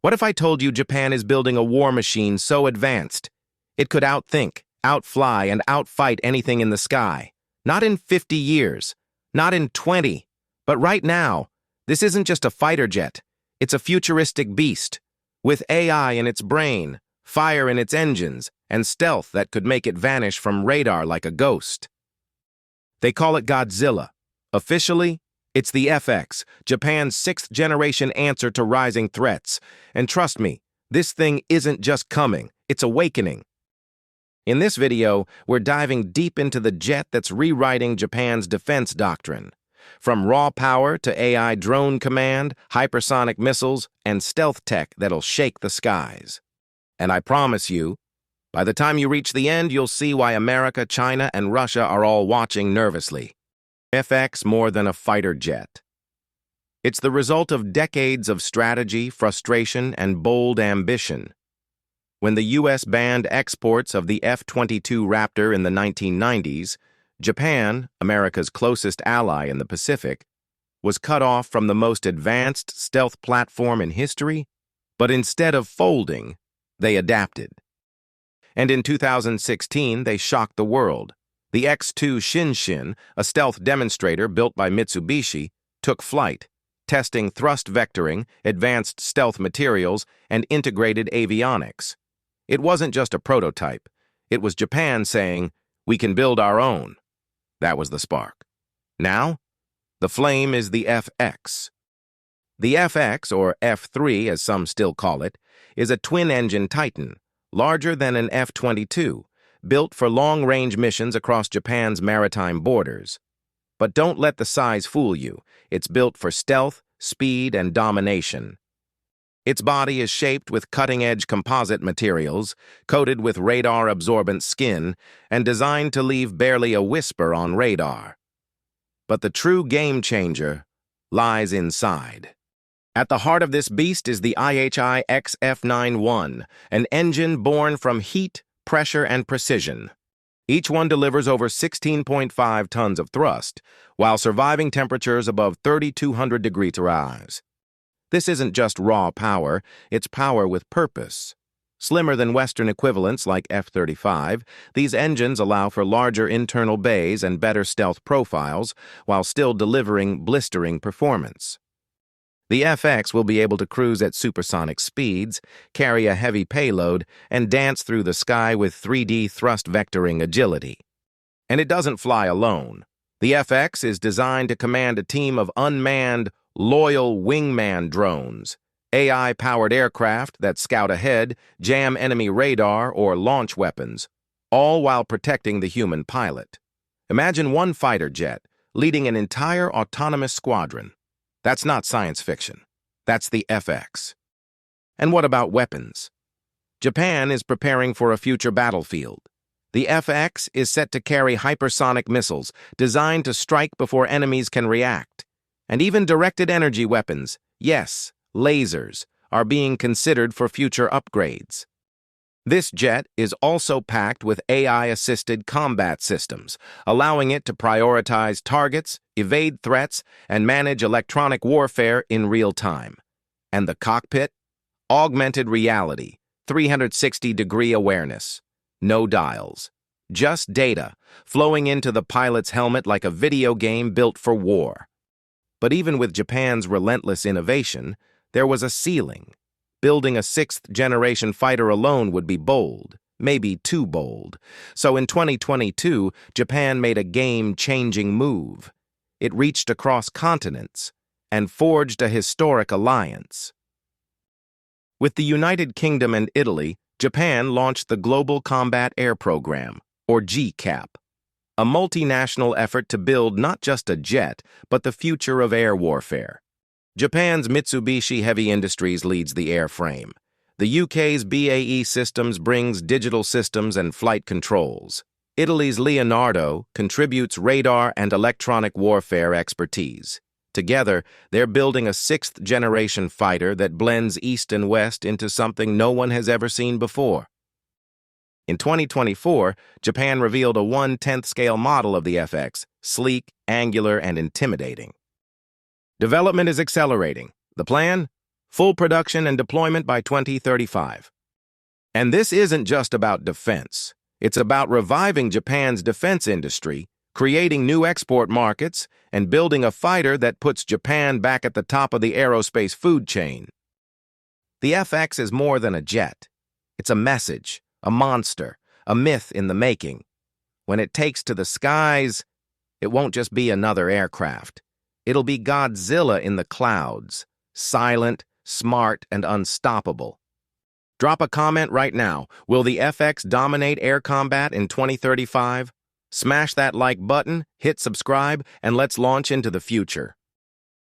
What if I told you Japan is building a war machine so advanced it could outthink, outfly, and outfight anything in the sky? Not in 50 years, not in 20, but right now. This isn't just a fighter jet. It's a futuristic beast, with AI in its brain, fire in its engines, and stealth that could make it vanish from radar like a ghost. They call it Godzilla. Officially, it's the F-X, Japan's sixth-generation answer to rising threats. And trust me, this thing isn't just coming, it's awakening. In this video, we're diving deep into the jet that's rewriting Japan's defense doctrine. From raw power to AI drone command, hypersonic missiles, and stealth tech that'll shake the skies. And I promise you, by the time you reach the end, you'll see why America, China, and Russia are all watching nervously. F-X more than a fighter jet. It's the result of decades of strategy, frustration, and bold ambition. When the U.S. banned exports of the F-22 Raptor in the 1990s, Japan, America's closest ally in the Pacific, was cut off from the most advanced stealth platform in history, but instead of folding, they adapted. And in 2016, they shocked the world. The X-2 Shinshin, a stealth demonstrator built by Mitsubishi, took flight, testing thrust vectoring, advanced stealth materials, and integrated avionics. It wasn't just a prototype. It was Japan saying, "We can build our own." That was the spark. Now, the flame is the F-X. The F-X, or F-3 as some still call it, is a twin-engine Titan, larger than an F-22, built for long-range missions across Japan's maritime borders. But don't let the size fool you. It's built for stealth, speed, and domination. Its body is shaped with cutting-edge composite materials, coated with radar-absorbent skin, and designed to leave barely a whisper on radar. But the true game-changer lies inside. At the heart of this beast is the IHI XF91, an engine born from heat, pressure, and precision. Each one delivers over 16.5 tons of thrust, while surviving temperatures above 3,200 degrees Celsius. This isn't just raw power, it's power with purpose. Slimmer than Western equivalents like F-35, these engines allow for larger internal bays and better stealth profiles, while still delivering blistering performance. The F-X will be able to cruise at supersonic speeds, carry a heavy payload, and dance through the sky with 3D thrust vectoring agility. And it doesn't fly alone. The F-X is designed to command a team of unmanned, loyal wingman drones, AI-powered aircraft that scout ahead, jam enemy radar, or launch weapons, all while protecting the human pilot. Imagine one fighter jet leading an entire autonomous squadron. That's not science fiction. That's the F-X. And what about weapons? Japan is preparing for a future battlefield. The F-X is set to carry hypersonic missiles designed to strike before enemies can react. And even directed energy weapons, yes, lasers, are being considered for future upgrades. This jet is also packed with AI-assisted combat systems, allowing it to prioritize targets, evade threats, and manage electronic warfare in real time. And the cockpit? Augmented reality, 360-degree awareness. No dials. Just data, flowing into the pilot's helmet like a video game built for war. But even with Japan's relentless innovation, there was a ceiling. Building a sixth-generation fighter alone would be bold, maybe too bold. So in 2022, Japan made a game-changing move. It reached across continents and forged a historic alliance. With the United Kingdom and Italy, Japan launched the Global Combat Air Program, or GCAP, a multinational effort to build not just a jet, but the future of air warfare. Japan's Mitsubishi Heavy Industries leads the airframe. The UK's BAE Systems brings digital systems and flight controls. Italy's Leonardo contributes radar and electronic warfare expertise. Together, they're building a sixth-generation fighter that blends East and West into something no one has ever seen before. In 2024, Japan revealed a 1/10th scale model of the F-X, sleek, angular, and intimidating. Development is accelerating. The plan? full production and deployment by 2035. And this isn't just about defense. It's about reviving Japan's defense industry, creating new export markets, and building a fighter that puts Japan back at the top of the aerospace food chain. The F-X is more than a jet. It's a message, a monster, a myth in the making. When it takes to the skies, it won't just be another aircraft. It'll be Godzilla in the clouds, silent, smart, and unstoppable. Drop a comment right now. Will the F-X dominate air combat in 2035? Smash that like button, hit subscribe, and let's launch into the future.